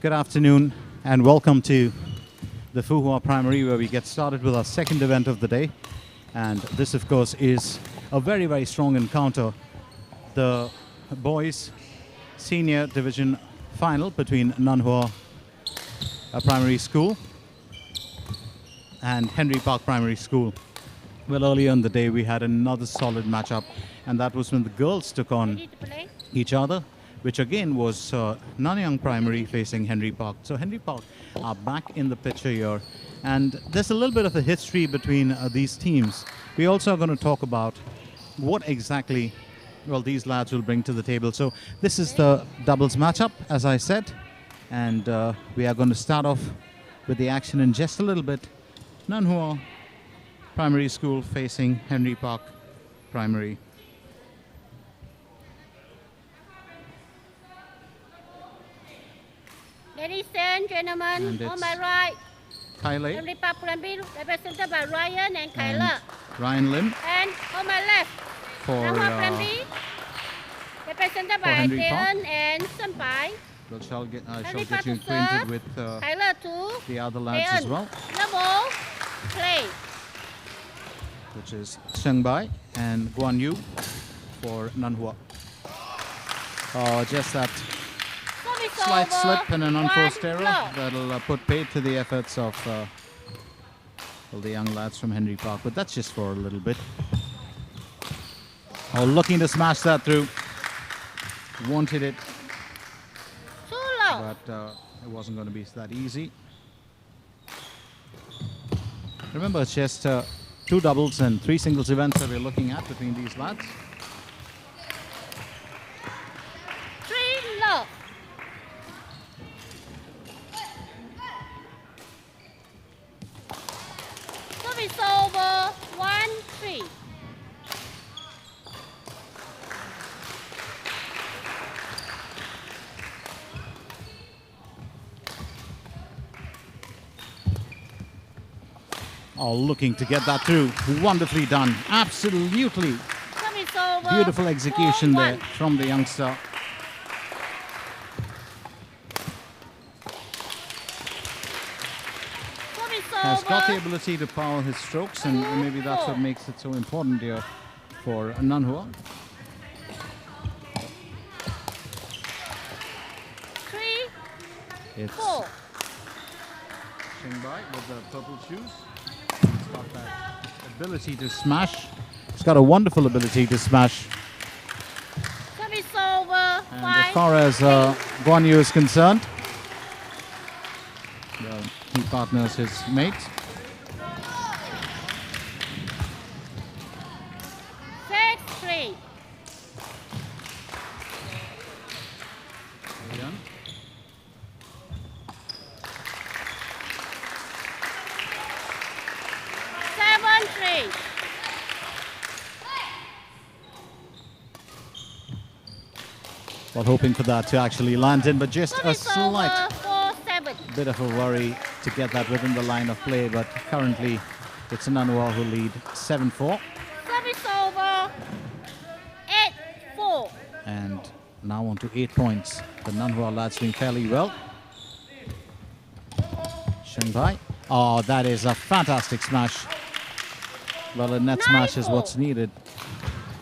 Good afternoon and welcome to the Nan Hua Primary, where we get started with our second event of the day. And this, of course, is a very, very strong encounter. The boys senior division final between Nan Hua Primary School and Henry Park Primary School. Well, earlier in the day we had another solid matchup, and that was when the girls took on each other, which again was Nanyang Primary facing Henry Park. So Henry Park are back in the picture here, and there's a little bit of a history between these teams. We also are going to talk about what exactly, well, these lads will bring to the table. So this is the doubles matchup, as I said, and we are going to start off with the action in just a little bit. Nan Hua Primary School facing Henry Park Primary. Ladies and gentlemen, on my right, Kylie Henry Park Primary, represented by Ryan and Kyla. Ryan Lim. And on my left, For Nan Hua Primary, represented by Henry Taeyeon and Senpai. Well, shall get Henry get Park you to acquainted serve, with Kyla to the other lads as Taeyeon. well, Double play. which is Sung Bai and Guan Yu for Nan Hua. Oh, just that Service slight over, slip and an unforced one error block. that'll put paid to the efforts of well, the young lads from Henry Park, but that's just for a little bit. Oh, looking to smash that through. Wanted it, Too low. but it wasn't going to be that easy. Remember, it's just 2 doubles and 3 singles events that we're looking at between these lads. 3 low. Service over, 1-3. Oh, looking to get that through. Wonderfully done. Absolutely Service over, beautiful execution 4-1. there from the youngster. Service Has got the over, ability to power his strokes, and maybe that's what makes it so important here for Nan Hua. 3, It's 4. Shinbai with the purple shoes. He's got that ability to smash. He's got a wonderful ability to smash. Service over, And as 5. far as Guan Yu is concerned, well, he partners his mate. 6-3. Again. Seven, 3. Well, hoping for that to actually land in, but just a Service slight over, 4-7. bit of a worry to get that within the line of play, but currently it's Nan Hua who lead 7-4. Service over, 8-4. And now on to 8 points. The Nan Hua lads doing fairly well. Shanghai. Oh, that is a fantastic smash. Well, a net smash is what's needed.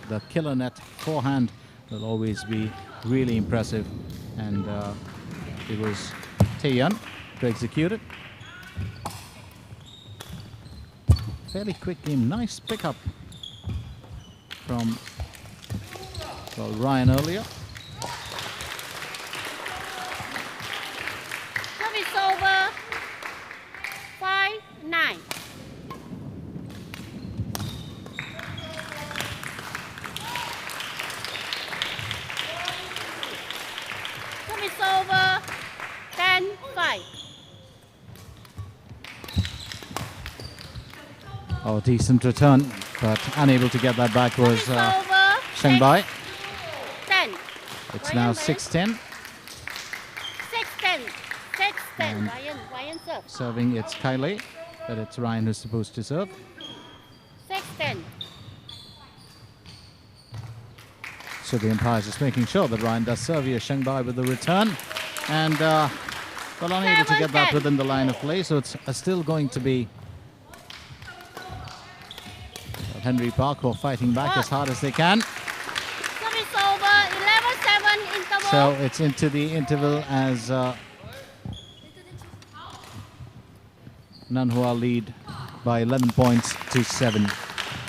The killer net forehand will always be really impressive. And it was Taeyeon to execute it. Fairly quick game. Nice pickup from, well, Ryan earlier. Service over, 5-9. Service over, 10-5. Oh, decent return, but unable to get that back was Service over, Shanghai. 10. It's now 6-10. 6-10. 6-10. And Ryan serve. serving, it's Kylie, but it's Ryan who's supposed to serve. 6-10. So the umpire is just making sure that Ryan does serve here. Shanghai with the return. And Well, unable to get that 7-10. within the line of play, so it's still going to be Henry Park who are fighting back as hard as they can. Service over. 11-7 interval. So it's into the interval as Nan Hua lead by 11 points to 7.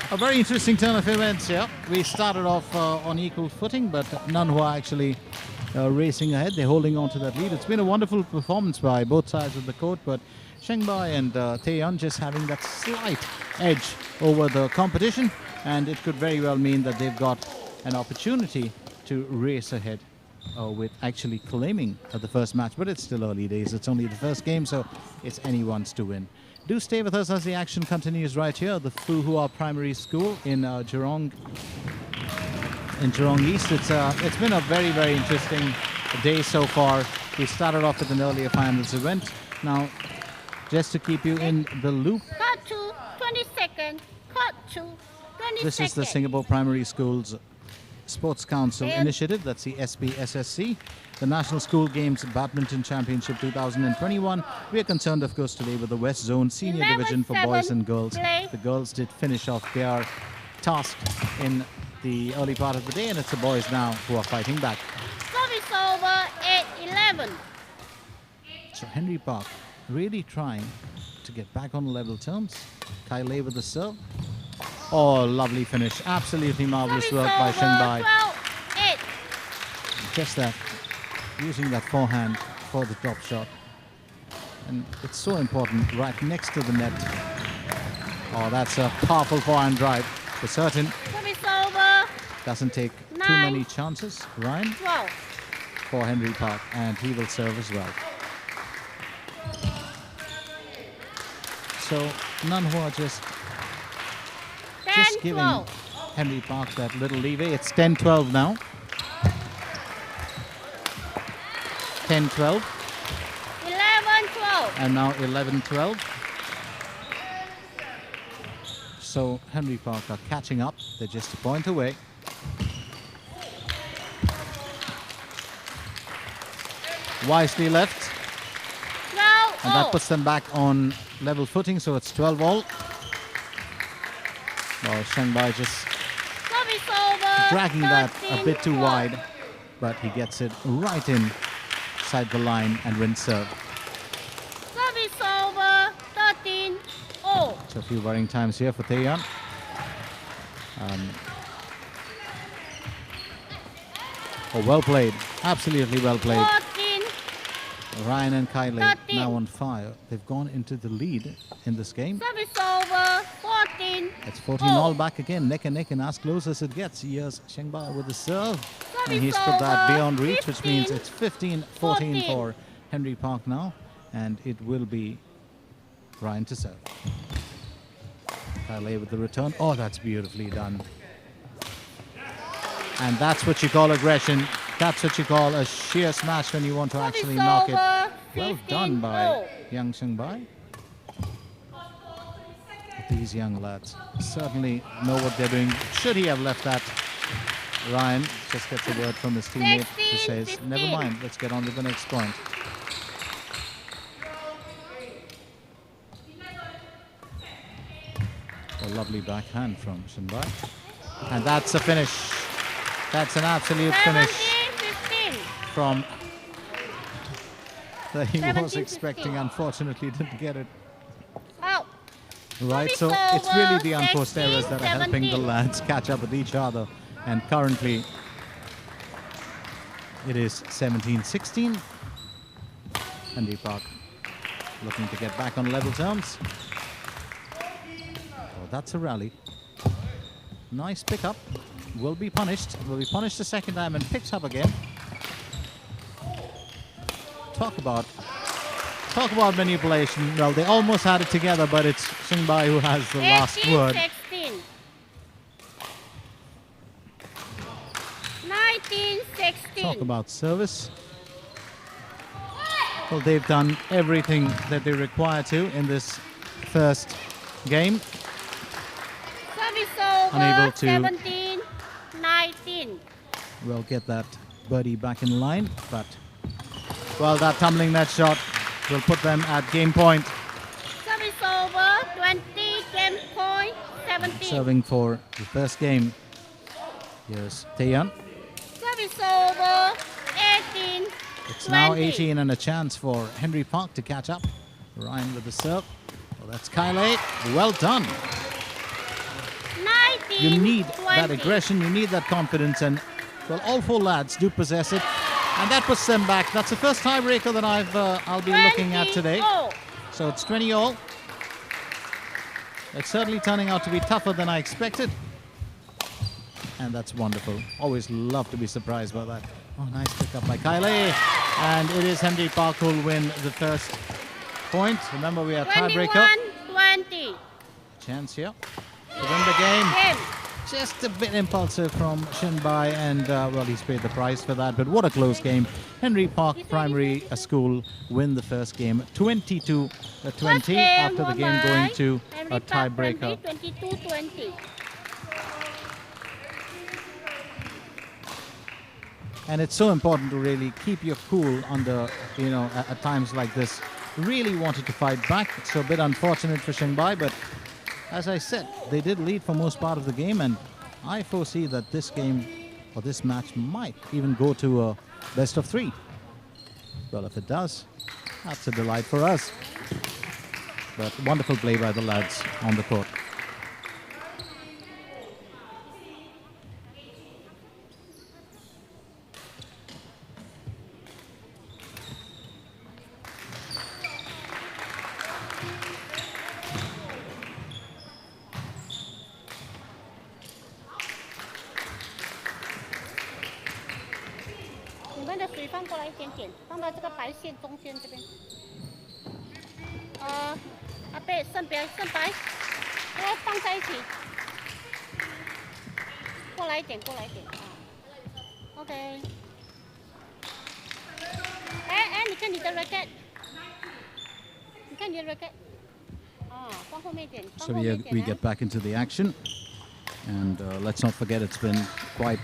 A very interesting turn of events here. We started off on equal footing, but Nan Hua actually racing ahead. They're holding on to that lead. It's been a wonderful performance by both sides of the court, but Shengbai and Taeyeon just having that slight edge over the competition, and it could very well mean that they've got an opportunity to race ahead with actually claiming the first match. But it's still early days. It's only the first game, so it's anyone's to win. Do stay with us as the action continues right here. The Fu Hua Primary School in Jurong East. It's been a very, very interesting day so far. We started off with an earlier finals event. Now, just to keep you in the loop, Cut to 20 seconds. Cut to 20 this seconds. is the Singapore Primary Schools Sports Council And- Initiative. That's the SPSSC. The National School Games Badminton Championship 2021. We are concerned, of course, today with the West Zone Senior 11-7 Division for boys and girls. play. The girls did finish off their task in the early part of the day, and it's the boys now who are fighting back. Service over. 8-11. So Henry Park really trying to get back on level terms. Kai Lei with the serve. Oh, lovely finish. Absolutely marvelous Service work by over. Shengbai. 12-8. Just that, using that forehand for the top shot. And it's so important right next to the net. Oh, that's a powerful forehand drive for certain. Service over. Doesn't take too 9. many chances. Ryan 12. for Henry Park, and he will serve as well. So Nan Hua just 10-12. giving Henry Park that little leeway. It's 10-12 now. 10-12, 11-12. and now 11-12. So Henry Park are catching up. They're just a point away. Wisely left, 12. and that puts them back on level footing, so it's 12 all. Well, Shengbai just Service over. dragging that a bit too 13-12. wide, but he gets it right inside the line and wins serve. Service over. 13-0. So a few worrying times here for Taeyeon. Oh, well played. Absolutely well played. 14. Ryan and Kylie 13. now on fire. They've gone into the lead in this game. Service over. 14. It's 14 all back again, neck and neck, and as close as it gets. Here's Shengbai with the serve. And he's put that over. beyond reach, which means 15, it's 15-14 14. for Henry Park now. And it will be Ryan to serve. Kylie with the return. Oh, that's beautifully done. And that's what you call aggression. That's what you call a sheer smash when you want to Service actually knock it. over. Well done by 15-0. young Shengbai. These young lads certainly know what they're doing. Should he have left that, Ryan just gets a word from his teammate who 16, says, 15. never mind, let's get on to the next point. A lovely backhand from Shengbai. And that's a finish. That's an absolute finish 17-15. from that he was 17-15. expecting. Unfortunately, didn't get it. Out. Right, so Service it's really the over, unforced errors that are helping the 16-17. lads catch up with each other. And currently, it is 17-16. Henry Park looking to get back on level terms. Oh, that's a rally. Nice pickup. Will be punished. Will be punished the second time and picked up again. Talk about manipulation. Well, they almost had it together, but it's Shengbai who has the last word. 18-16. 19-16. Talk about service. Well, they've done everything that they require to in this first game. Service over. Unable to- 17-19. We'll get that birdie back in line, but well, that tumbling net shot will put them at game point. Service over, 20, game point, 17. Serving for the first game. Here's Taeyeon. Service over, 18, It's 20. now 18 and a chance for Henry Park to catch up. Ryan with the serve. Well, that's Kylie. Well done. 19, You need 20. that aggression, you need that confidence, and well, all four lads do possess it, and that puts them back. That's the first tiebreaker that I'll be looking at today. 20-all. So it's 20-all. It's certainly turning out to be tougher than I expected, and that's wonderful. Always love to be surprised by that. Oh, nice pick up by Kylie, and it is Henry Park who will win the first point. Remember, we have tiebreaker. 21-20. Chance here to win the game. Game. Just a bit impulsive from Shin Bai, and well, he's paid the price for that. But what a close game. Henry Park Primary School win the first game 22-20 First game after the won game by going to Henry a Park Primary, tiebreaker. 22-20. And it's so important to really keep your cool under, you know, at times like this. Really wanted to fight back. So a bit unfortunate for Shin Bai, but as I said, they did lead for most part of the game, and I foresee that this game or this match might even go to a best of three. Well, if it does, that's a delight for us. But wonderful play by the lads on the court. OK。哎，你看你的 racket， 你看你的 racket， 啊，放后面一点，放 So 后面一点。 we get back into the action, and let's not forget it's been quite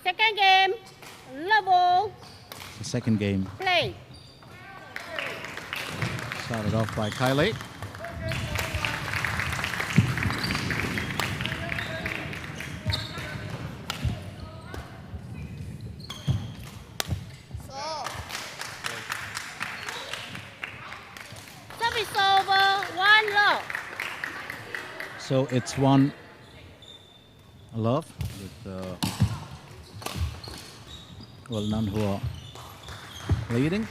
Second game, level. the second game. Play. Started off by Kylie. Service over, 1-love. So it's 1-love with well, Nan Hua leading.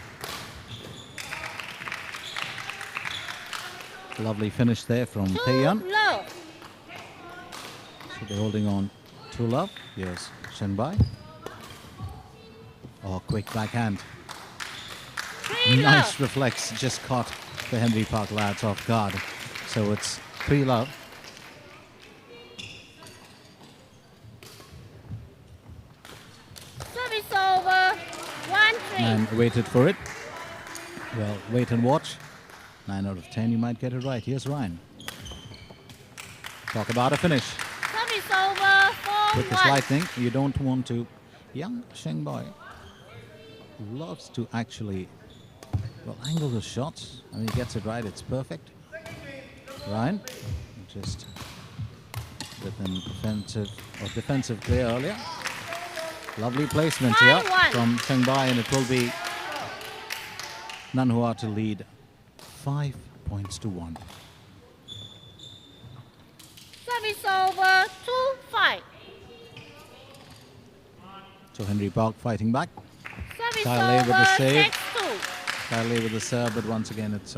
Lovely finish there from Taeyeon. 2-love. So they're holding on 2-love. Yes, Shin Bai. Oh, quick backhand. 3-love. Nice reflex, just caught the Henry Park lads off guard. So it's 3-love. Service over, 1-3. And waited for it. Well, wait and watch. 9 out of 10, you might get it right. Here's Ryan. Talk about a finish. Service over, Quick as 4-1. lightning. You don't want to. Young Shin Bai loves to actually, well, angle the shots. I mean, he gets it right. It's perfect. Ryan, just with an defensive play earlier. Lovely placement here 5-1. from Shin Bai, and it will be Nan Hua to lead 5 points to 1. Service over, 2-5. So Henry Park fighting back. Service Kylie with the over, save. 6-2. Kylie with the serve, but once again it's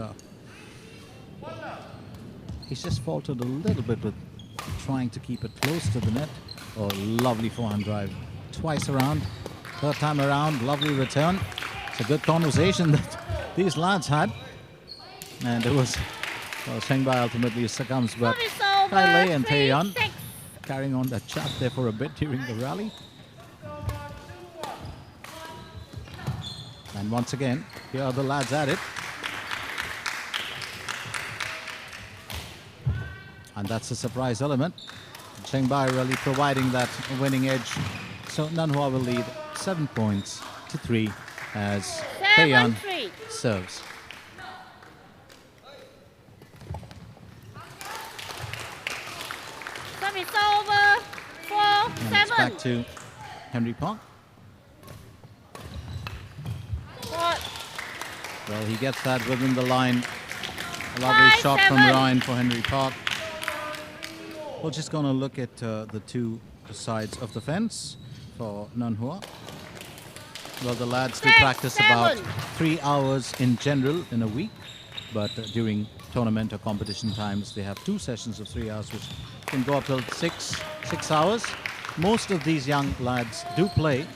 he's just faltered a little bit with trying to keep it close to the net. Oh, lovely forehand drive. Twice around. Third time around, lovely return. It's a good conversation that these lads had. And it was, well, Shin Bai ultimately succumbs, but Service over, Kylie and Taeyeon 3-6. carrying on that chat there for a bit during the rally. And once again, here are the lads at it. And that's the surprise element. Shin Bai really providing that winning edge So Nan Hua will lead 7 points to 3 as Taeyeon 7-3. serves. Service over. And it's 4-7. back to Henry Park. What? Well, he gets that within the line. A lovely shot from 5-7. Ryan for Henry Park. We're just going to look at the two sides of the fence for Nan Hua. Well, the lads do 6-7. practice about 3 hours in general in a week, but during tournament or competition times, they have 2 sessions of 3 hours, which can go up till 6 hours. Most of these young lads do play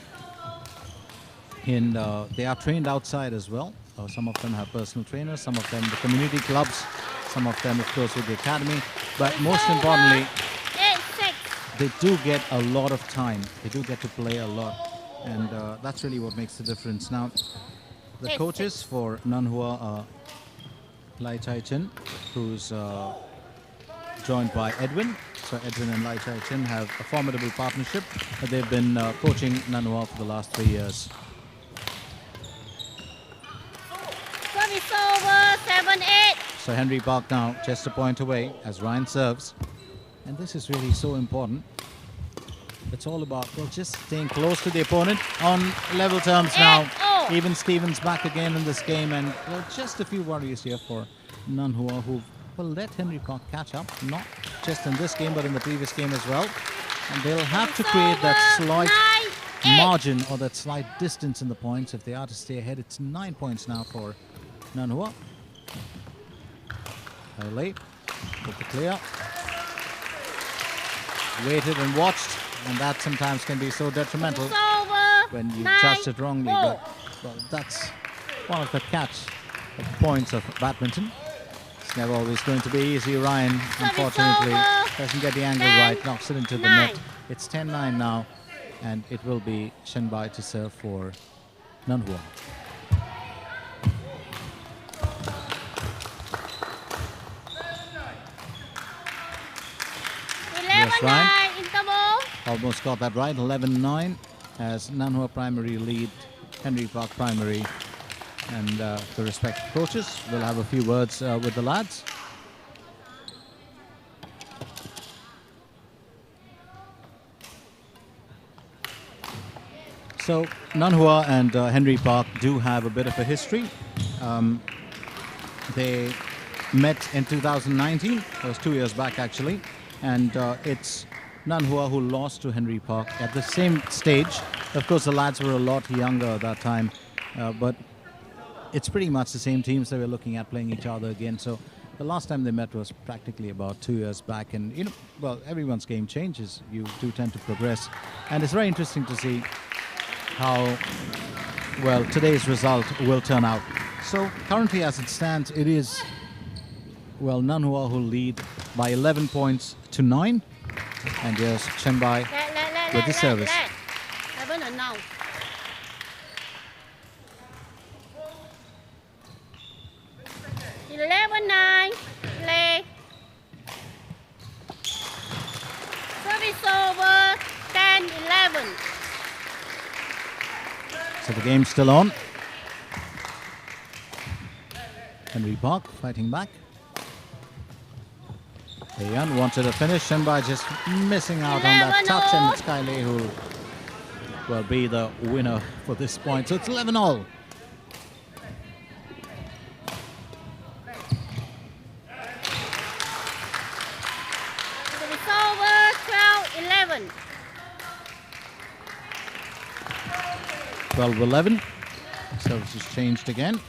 in, they are trained outside as well. Some of them have personal trainers, some of them the community clubs, some of them, of course, with the academy. But most importantly, 8-6. they do get a lot of time. They do get to play a lot. And that's really what makes the difference. Now, the coaches for Nan Hua are Lai Chai Chin, who's joined by Edwin. So Edwin and Lai Chai Chin have a formidable partnership. They've been coaching Nan Hua for the last 3 years. Service over. 7-8. So Henry Park now just a point away as Ryan serves. And this is really so important. It's all about, well, just staying close to the opponent on level terms now. 8-0. Even Stevens back again in this game, and well, just a few worries here for Nan Hua, who will let Henry Park catch up, not just in this game but in the previous game as well. And they'll have to create that slight 9-8. margin or that slight distance in the points if they are to stay ahead. It's 9 points now for Nan Hua. Late with the clear. Waited and watched, and that sometimes can be so detrimental Service over. when you 9-4. judge it wrongly. But well, that's one of the catch of points of badminton. It's never always going to be easy. Ryan, unfortunately, over. doesn't get the angle 10-9. right, knocks it into the net. It's 10-9 now, and it will be Shen Bai to serve for Nan Hua. Yes, Ryan. 11-9. Interval. Almost got that right. 11-9 as Nan Hua Primary lead Henry Park Primary. And the respective coaches will have a few words with the lads. So Nan Hua and Henry Park do have a bit of a history. They met in 2019. That was 2 years back, actually. And it's Nan Hua who lost to Henry Park at the same stage. Of course, the lads were a lot younger at that time, but it's pretty much the same teams that we're looking at playing each other again. So the last time they met was practically about 2 years back. And, you know, well, everyone's game changes. You do tend to progress. And it's very interesting to see how, well, today's result will turn out. So currently, as it stands, it is, well, Nan Hua who lead by 11 points to 9. And here's Shen Bai with the service. 11 now. Eleven 9. Play. Service over. 10-11. So the game's still on. Henry Park fighting back. Taeyeon wanted to finish. Shen Bai just missing out on that touch, and it's Kylie who will be the winner for this point. So it's 11-all. It's over. 12-11. 12-11. Service has changed again.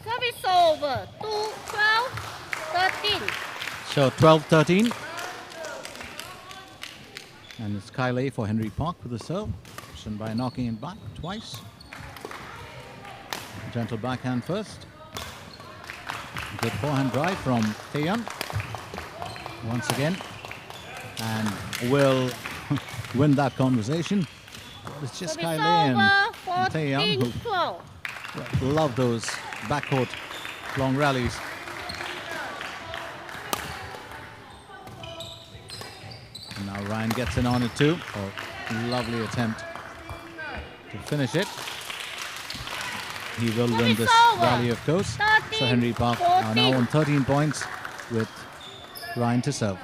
Service over. 12-13. So 12-13. And it's Kylie for Henry Park with the serve. Shen Bai knocking it back twice. Gentle backhand first. Good forehand drive from Taeyeon. Once again. And will win that conversation. It's just Service Kai Lei over, and Tae Young 14, who 12. love those backcourt long rallies. And now Ryan gets in on it too. Oh, lovely attempt to finish it. He will win this rally, of course. 13, So Henry Park are now 14. on 13 points with Ryan to serve.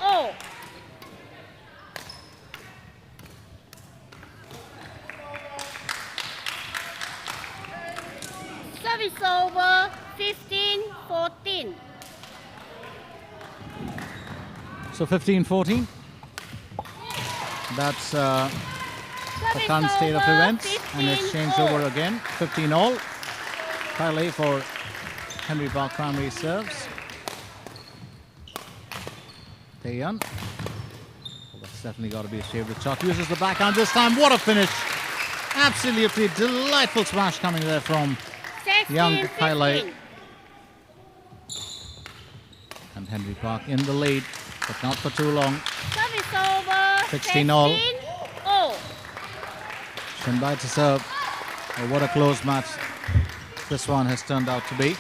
Oh. Service over 15-14. So 15-14. That's the current state of events. And it's changed over again. 15-all. Kai Lei for Henry Park Primary serves. Tae Young. Well, that's definitely got to be his favorite shot. Uses the backhand this time. What a finish. Absolutely delightful smash coming there from young Kai Lei. And Henry Park in the lead, but not for too long. Service over 16-all. 16-all. Shinbai to serve. Oh, what a close match this one has turned out to be.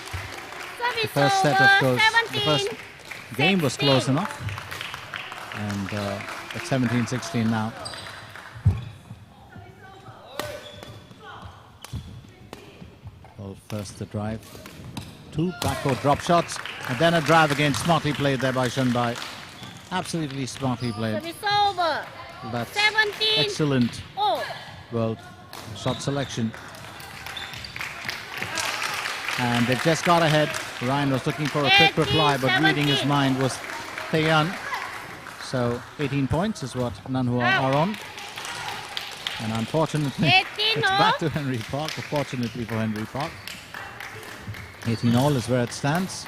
The first set, of course, the first game was close enough. And it's 17-16 now. Well, first the drive. Two backcourt drop shots. And then a drive again. Smartly played there by Shinbai. Absolutely smartly played. Service over. That's 17. excellent. Oh. Well, shot selection. And they've just got ahead. Ryan was looking for a quick reply, but reading his mind was Tae Young. So 18 points is what Nan Hua are on. And unfortunately, it's back to Henry Park. Fortunately for Henry Park. 18-all is where it stands.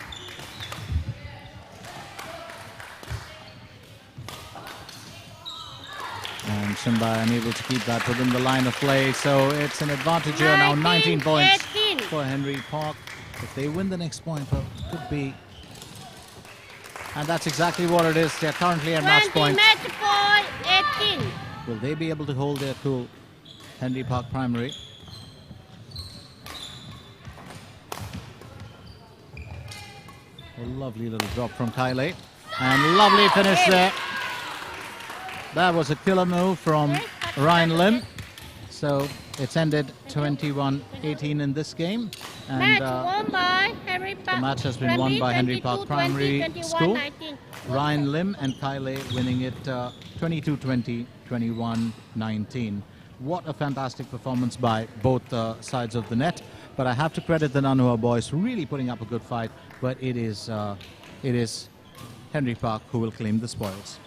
And Shinbai unable to keep that within the line of play. So it's an advantage here now. 19 points 18. for Henry Park. If they win the next point, well, it could be. And that's exactly what it is. They're currently at match point. Match point 18. Will they be able to hold their cool? Henry Park Primary. A lovely little drop from Kai Lei. And lovely finish there. That was a killer move from Ryan Lim. So it's ended 21-18 in this game. And Match won by Henry Park. the match has been won by Henry Park Primary School. Ryan Lim and Kai Lei winning it 22-20, 21-19. What a fantastic performance by both sides of the net. But I have to credit the Nan Hua boys really putting up a good fight. But it is Henry Park who will claim the spoils.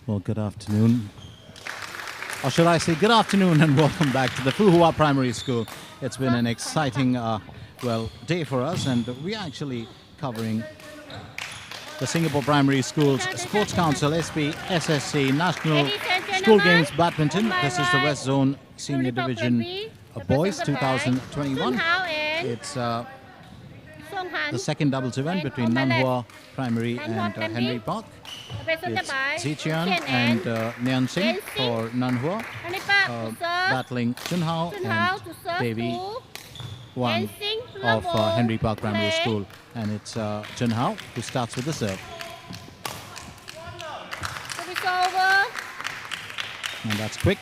Well, good afternoon. Or should I say good afternoon and welcome back to the Nan Hua Primary School. It's been an exciting, day for us, and we're actually covering the Singapore Primary Schools Sports Council, SP, SSC, National School Games Badminton. This is the West Zone Senior Division Boys 2021. It's the second doubles event between Nan Hua Primary and Henry Park. It's Ziqian and Nian Singh for Nan Hua, battling Chun Hao and Devi, one of Henry Park Primary School. And it's Chun Hao who starts with the serve. And that's quick.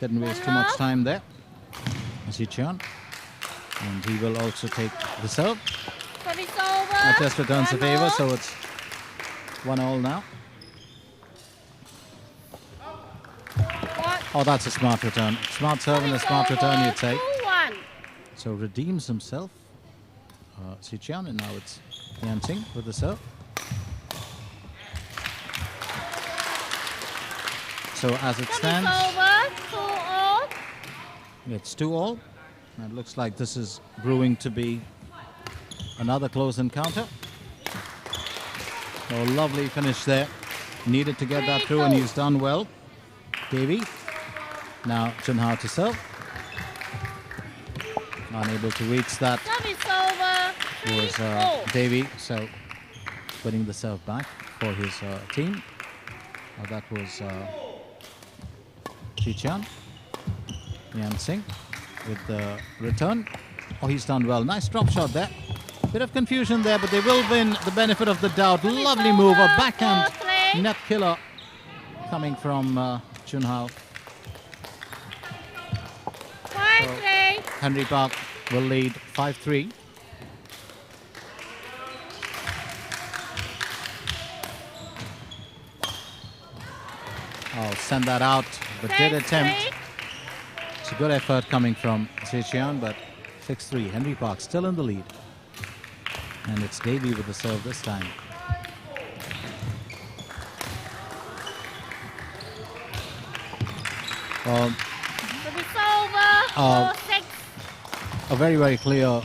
Didn't waste too much time there. Ziqian. And he will also take the serve. That just returns the favor, so it's 1-1 now. Oh, that's a smart return. Smart serve and a smart return, you'd say. So redeems himself, Ziqian, and now it's Nian Singh with the serve. So as it stands, it's 2-2. And it looks like this is brewing to be another close encounter. Oh, lovely finish there. Needed to get that through, and he's done well. Devi. Now Chun Hao to serve. Unable to reach that was Devi, so putting the serve back for his team. That was Ziqian. Nian Singh with the return. Oh, he's done well. Nice drop shot there. Bit of confusion there, but they will win the benefit of the doubt. Lovely move, a backhand net killer coming from Chun Hao. So Henry Park will lead 5-3. Oh, send that out, but did attempt. It's a good effort coming from Ziqian, but 6-3. Henry Park still in the lead. And it's Devi with the serve this time. A very, very clear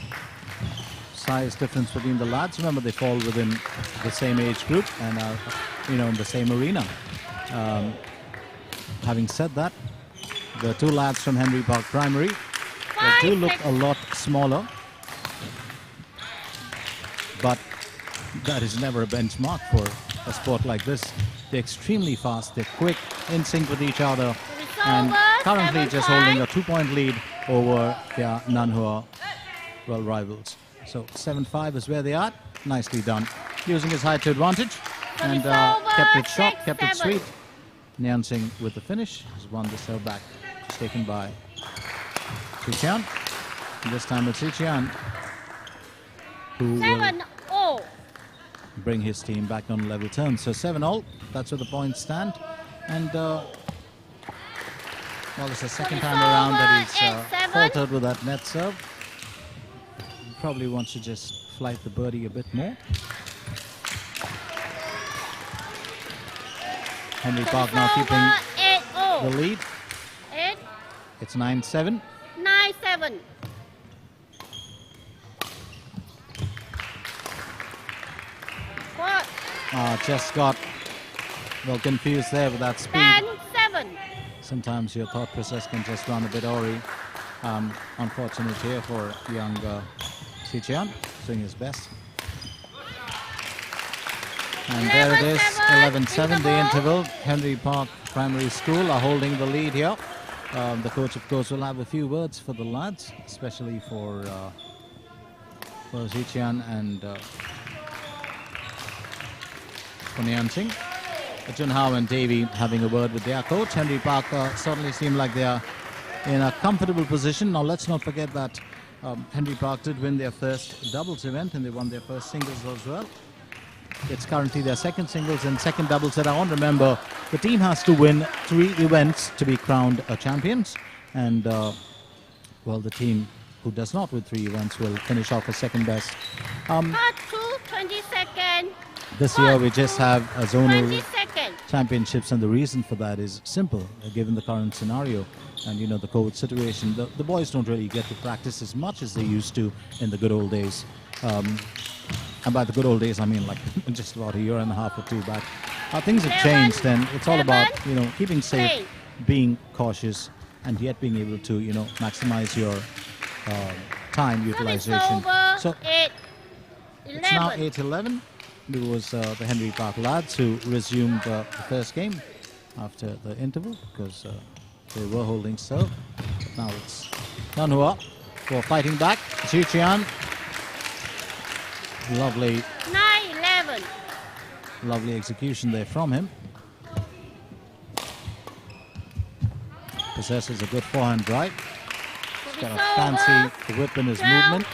size difference between the lads. Remember, they fall within the same age group and are, in the same arena. Having said that, the two lads from Henry Park Primary, they do look a lot smaller, but that is never a benchmark for a sport like this. They're extremely fast, they're quick, in sync with each other, and currently just holding a 2-point lead over their Nan Hua rivals. So 7-5 is where they are. Nicely done. Using his height to advantage, and kept it short, kept it sweet. Nian Singh with the finish has won the serve back. It's taken by Ziqian. This time it's Ziqian who will bring his team back on level terms. So 7-0, that's where the points stand. And well, it's the second time around that he's faltered with that net serve. He probably wants to just flight the birdie a bit more. Henry Park now keeping the lead. It's 9-7. 9-7. Just got confused there with that speed. 10-7. Sometimes your thought process can just run a bit awry. Unfortunate here for young Ziqian, doing his best. And there it is, 11-7, the interval. Henry Park Primary School are holding the lead here. The coach, of course, will have a few words for the lads, especially for Ziqian and for Nian Singh. Chun Hao and Devi having a word with their coach. Henry Park certainly seem like they are in a comfortable position. Now let's not forget that Henry Park did win their first doubles event, and they won their first singles as well. It's currently their second singles and second doubles that are on. Remember, the team has to win 3 events to be crowned champions. And, well, the team who does not win 3 events will finish off as second best. Part 2, 20 seconds. This year we just have a zonal championships, and the reason for that is simple, given the current scenario and the COVID situation. The boys don't really get to practice as much as they used to in the good old days. And by the good old days, I mean like just about a year and a half or two back. Things have changed, and it's all about keeping safe, being cautious, and yet being able to maximize your time utilization. So it's now 8-11. It was the Henry Park lads who resumed the first game after the interval because they were holding serve. But now it's Nan Hua for fighting back. Chi Chian. Lovely 9-11. Lovely execution there from him. Possesses a good forehand drive. He's got a fancy whip in his 12, movement.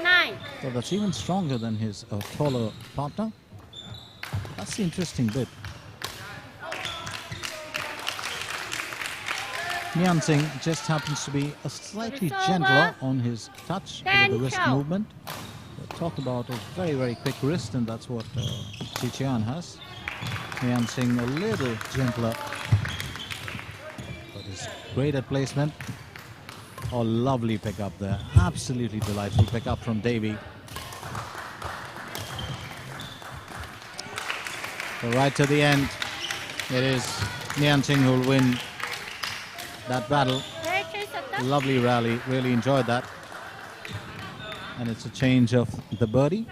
9. So that's even stronger than his taller partner. That's the interesting bit. Nian Singh just happens to be a slightly gentler on his touch with the wrist movement. Talk about a very, very quick wrist, and that's what Chi Chian has. Nian Singh a little gentler, but is great at placement. Oh, lovely pickup there. Absolutely delightful pickup from Davy. So right to the end, it is Nian Singh who will win that battle. Lovely rally, really enjoyed that. And it's a change of the birdie.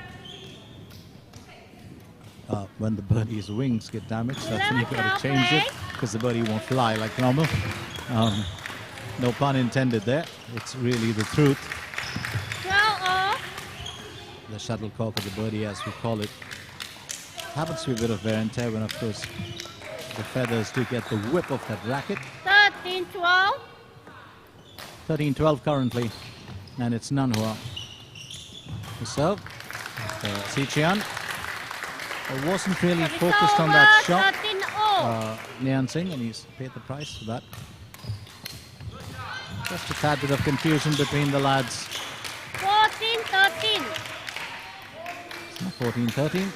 When the birdie's wings get damaged, that's when you've got to change it, because the birdie won't fly like normal. No pun intended there. It's really the truth. The shuttlecock of the birdie, as we call it, happens to be a bit of wear and tear when, of course, the feathers do get the whip of that racket. 13-12. 13-12 currently, and it's Nan Hua. The serve. Chi Chian wasn't really focused on that shot. Nian Singh, and he's paid the price for that. Just a tad bit of confusion between the lads. 14-13. It's not 14-13.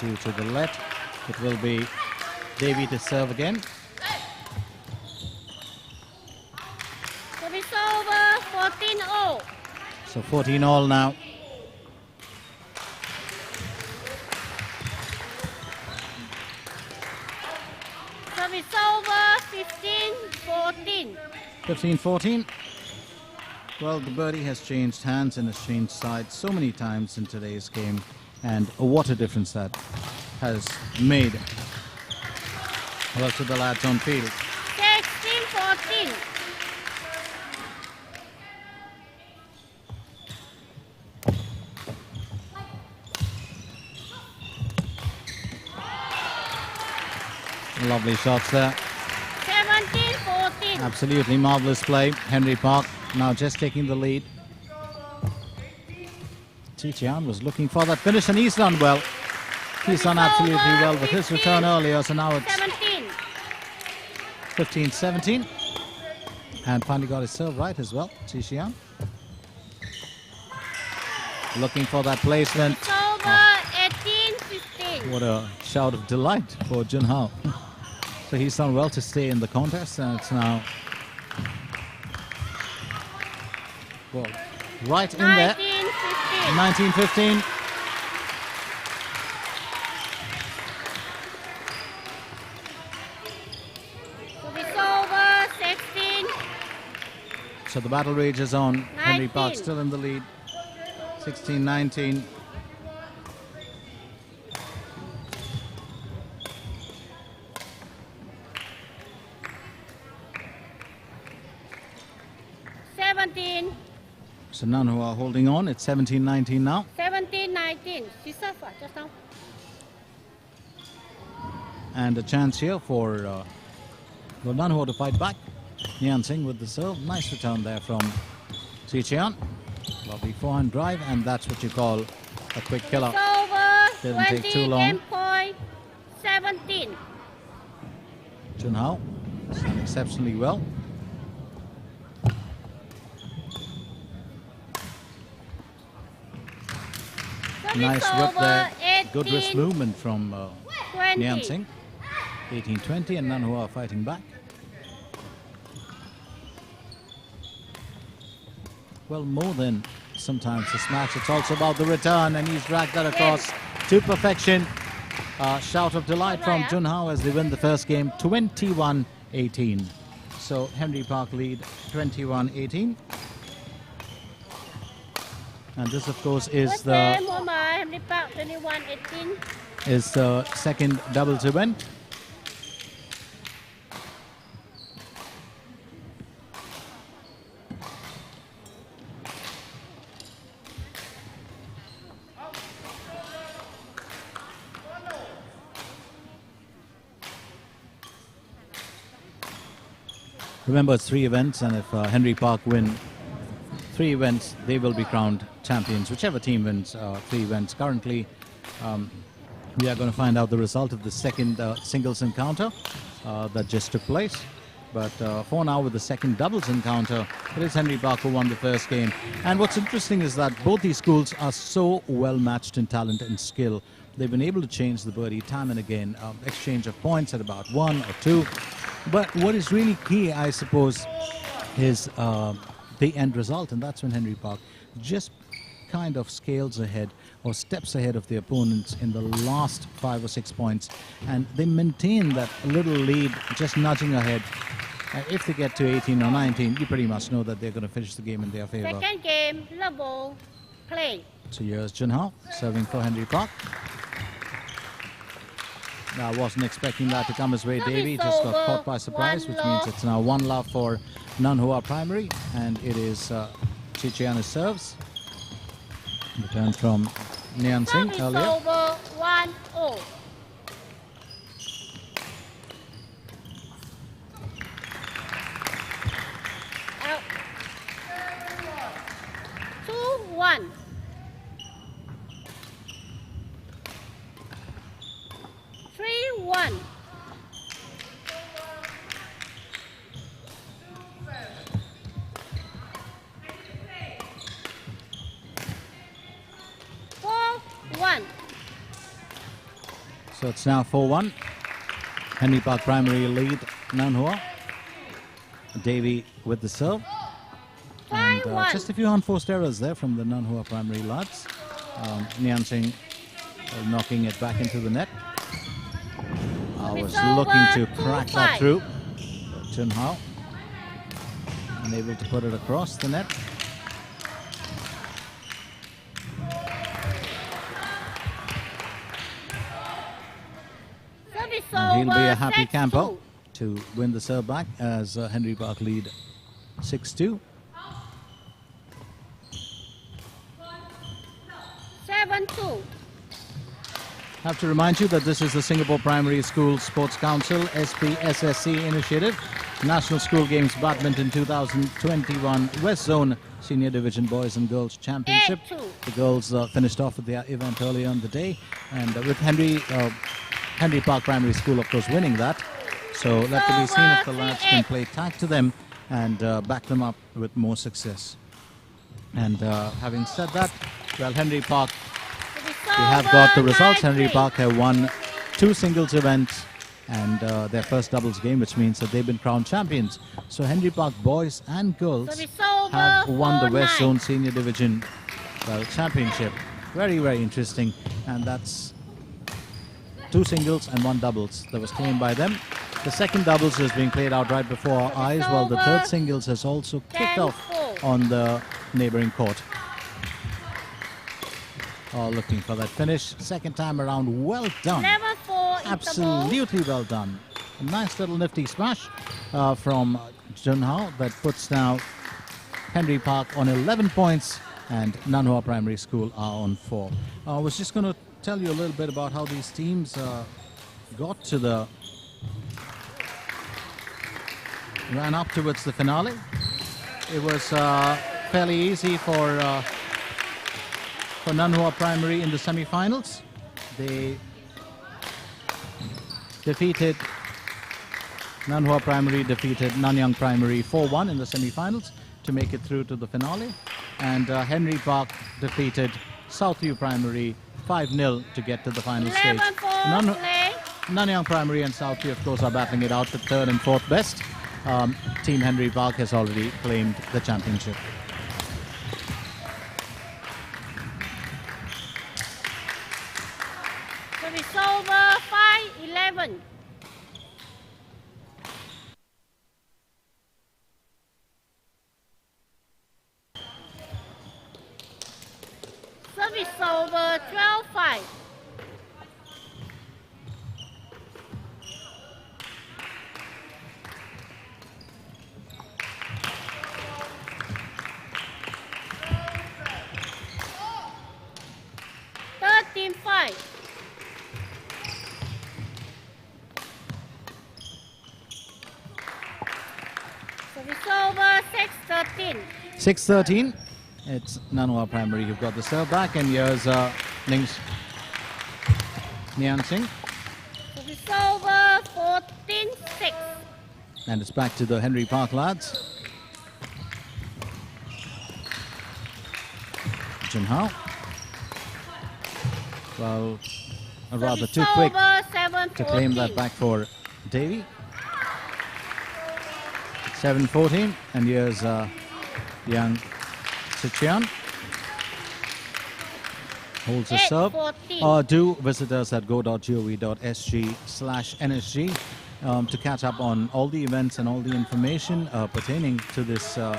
Due to the let, it will be Davy to serve again. Service over, 14-0. So 14-all now. Service over, 15-14. 15-14. Well, the birdie has changed hands and has changed sides so many times in today's game, and what a difference that has made. Well, to the lads on field. 16-14. Lovely shots there. 17-14. Absolutely marvelous play. Henry Park now just taking the lead. Chi Chian was looking for that finish, and he's done well. He's done absolutely well with his return earlier, so now it's 15-17. And finally got his serve right as well, Chi Chian. Looking for that placement. It's over, 18-15. What a shout of delight for Jun Hao. So he's done well to stay in the contest, and it's now well right in there. 19-15. It's over, 16. So the battle rages on. 19. Henry Park still in the lead. 16-19. So Nan Hua holding on. It's 17-19 now. 17-19. She suffered just now. And a chance here for Nan Hua to fight back. Nian Singh with the serve. Nice return there from Chi Chian. Lovely forehand drive, and that's what you call a quick killer. It's over. Didn't take too long. 20 point 17. Jun Hao has done exceptionally well. Nice whip there. Good wrist 18, movement from 20. Nian Singh. 18-20, and Nan Hua fighting back. Well, more than sometimes the smash, it's also about the return, and he's dragged that across to perfection. Shout of delight from Jun Hao as they win the first game 21-18. So Henry Park lead 21-18. And this, of course, is the second doubles event. Remember, it's 3 events, and if Henry Park win 3 events, they will be crowned champions, whichever team wins 3 events. Currently, we are going to find out the result of the second singles encounter that just took place. But for now, with the second doubles encounter, it is Henry Park who won the first game. And what's interesting is that both these schools are so well matched in talent and skill. They've been able to change the birdie time and again, exchange of points at about 1 or 2. But what is really key, I suppose, is the end result, and that's when Henry Park just kind of scales ahead or steps ahead of the opponents in the last 5 or 6 points, and they maintain that little lead, just nudging ahead. If they get to 18 or 19, you pretty much know that they're going to finish the game in their favor. Second game, level play. So here's Jun Hao serving for Henry Park. I wasn't expecting that to come his way. Davey just got caught by surprise, which means it's now 1-love for Nan Hua Primary, and it is Chichiana's serves. Return from Nian Singh earlier. Over 1-0. Out. 2-1. 3-1. 4-1. So it's now 4-1. Henry Park Primary lead Nan Hua. Davey with the serve. And just a few unforced errors there from the Nan Hua Primary lads. Nian Singh knocking it back into the net. I was looking to crack that through. Jun Hao unable to put it across the net. And he'll be a happy camper to win the serve back as Henry Park lead 6-2. 7-2. I have to remind you that this is the Singapore Primary School Sports Council SPSSC initiative, National School Games Badminton 2021 West Zone Senior Division Boys and Girls Championship. 8-2. The girls finished off with their event earlier in the day, and with Henry Park Primary School, of course, winning that. So let to be seen if the lads can play tag to them and back them up with more success. And having said that, well, Henry Park, we have got the results. Henry Park have won 2 singles events and their first doubles game, which means that they've been crowned champions. So Henry Park boys and girls have won the West Zone Senior Division Championship. Very, very interesting. And that's 2 singles and 1 doubles that was claimed by them. The second doubles is being played out right before our eyes, while the third singles has also kicked off on the neighboring court. Looking for that finish. Second time around, well done. Absolutely well done. A nice little nifty smash from Jun Hao that puts now Henry Park on 11 points and Nan Hua Primary School are on 4. I was just going to tell you a little bit about how these teams got to the ran up towards the finale. It was fairly easy for Nan Hua Primary in the semi-finals. They defeated Nan Hua Primary defeated Nanyang Primary 4-1 in the semi-finals to make it through to the finale, and Henry Park defeated Southview Primary 5-0 to get to the final stage. 11-4 play. Nanyang Primary and Southview, of course, are battling it out for third and fourth best. Team Henry Park has already claimed the championship. Service over 5-11. Service over 12-5. Team 5. Service over 6-13. 6-13. It's Nan Hua Primary who've got the serve back, and here's Ning's Nian Singh. Service over 14-6. And it's back to the Henry Park lads. Jun Hao. Well, rather too quick to claim that back for Davy. 7-14, and here's Yang Sichuan. Holds a serve. Do visit us at go.gov.sg/NSG to catch up on all the events and all the information pertaining to this to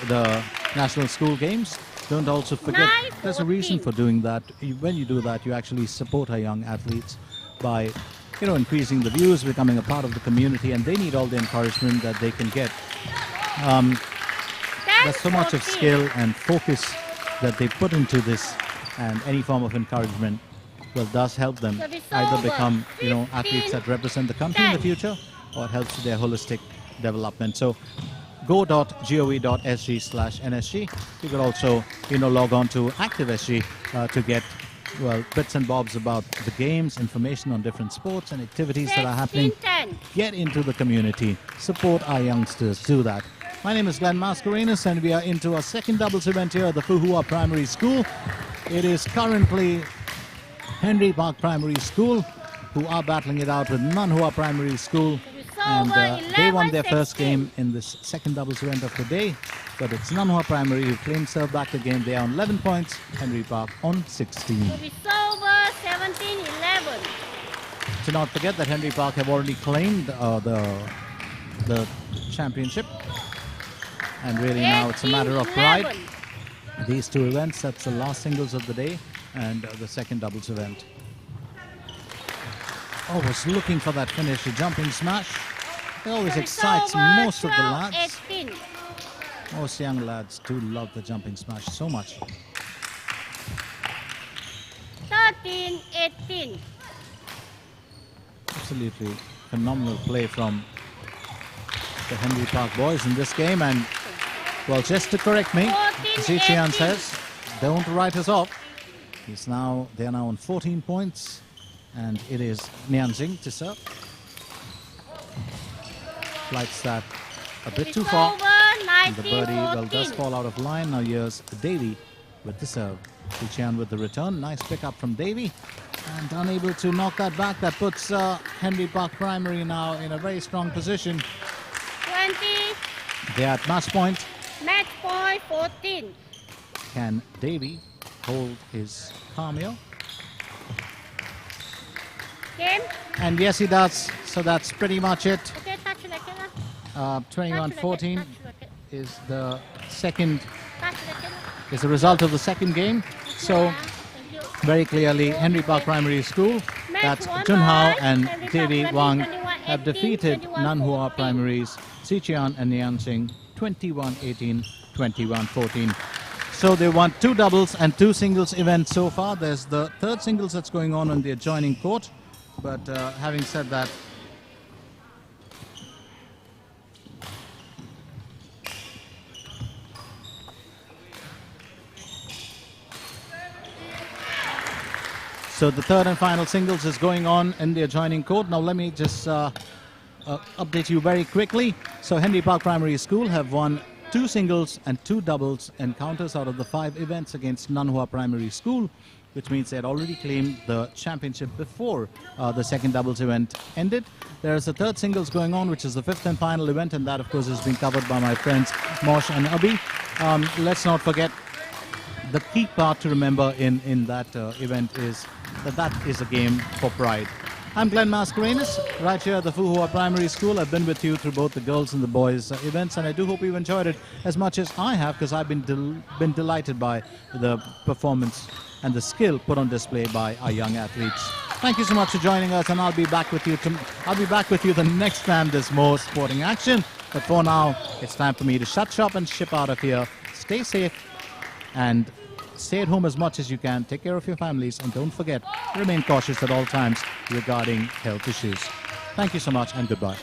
the National School Games. Don't also forget, there's a reason for doing that. When you do that, you actually support our young athletes by, increasing the views, becoming a part of the community, and they need all the encouragement that they can get. There's so much of skill and focus that they put into this, and any form of encouragement, does help them either become, athletes that represent the country in the future, or it helps their holistic development. So, go.gov.sg/NSG. You could also, log on to ActiveSG to get, bits and bobs about the games, information on different sports and activities that are happening. Get into the community. Support our youngsters. Do that. My name is Glenn Mascarenas, and we are into our second doubles event here at the Nan Hua Primary School. It is currently Henry Park Primary School who are battling it out with Nan Hua Primary School. And they won their first game in this second doubles event of the day. But it's Nan Hua Primary who claimed serve back the game. They are on 11 points, Henry Park on 16. It's over 17-11. To not forget that Henry Park have already claimed the championship. And really now it's a matter of pride. These two events, that's the last singles of the day and the second doubles event. Always looking for that finish, a jumping smash. It always excites most of the lads. 18. Most young lads do love the jumping smash so much. 13-18. Absolutely phenomenal play from the Henry Park boys in this game. And, just to correct me, Zichian says, don't write us off. They are now on 14 points. And it is Nian Singh to serve. Flights that a bit too far. And the birdie does fall out of line. Now here's Davy with the serve. Zichian with the return. Nice pickup from Davy. And unable to knock that back. That puts Henry Park Primary now in a very strong position. 20. They are at match point. Match point 14. Can Davy hold his palm here? Game. And yes, he does. So that's pretty much it. Okay, touch racket lah. 21-14 is the second, Touch racket lah. is the result of the second game. So very clearly, Henry Park Primary School, that's Jun Hao and Davy Wang, have defeated Nan Hua Primary's Zichian and Nian Singh 21-18, 21-14. So they won 2 doubles and 2 singles events so far. There's the third singles that's going on the adjoining court. But having said that, so the third and final singles is going on in the adjoining court. Now let me just update you very quickly. So Henry Park Primary School have won 2 singles and 2 doubles encounters out of the 5 events against Nan Hua Primary School, which means they had already claimed the championship before the second doubles event ended. There is a third singles going on, which is the 5th and final event, and that, of course, has been covered by my friends Mosh and Abhi. Let's not forget, the key part to remember in that event is that is a game for pride. I'm Glenn Mascarenas, right here at the Fu Hua Primary School. I've been with you through both the girls and the boys events, and I do hope you've enjoyed it as much as I have, because I've been delighted by the performance and the skill put on display by our young athletes. Thank you so much for joining us, and I'll be back with you the next time there's more sporting action. But for now, it's time for me to shut shop and ship out of here. Stay safe and stay at home as much as you can. Take care of your families, and don't forget, remain cautious at all times regarding health issues. Thank you so much, and goodbye.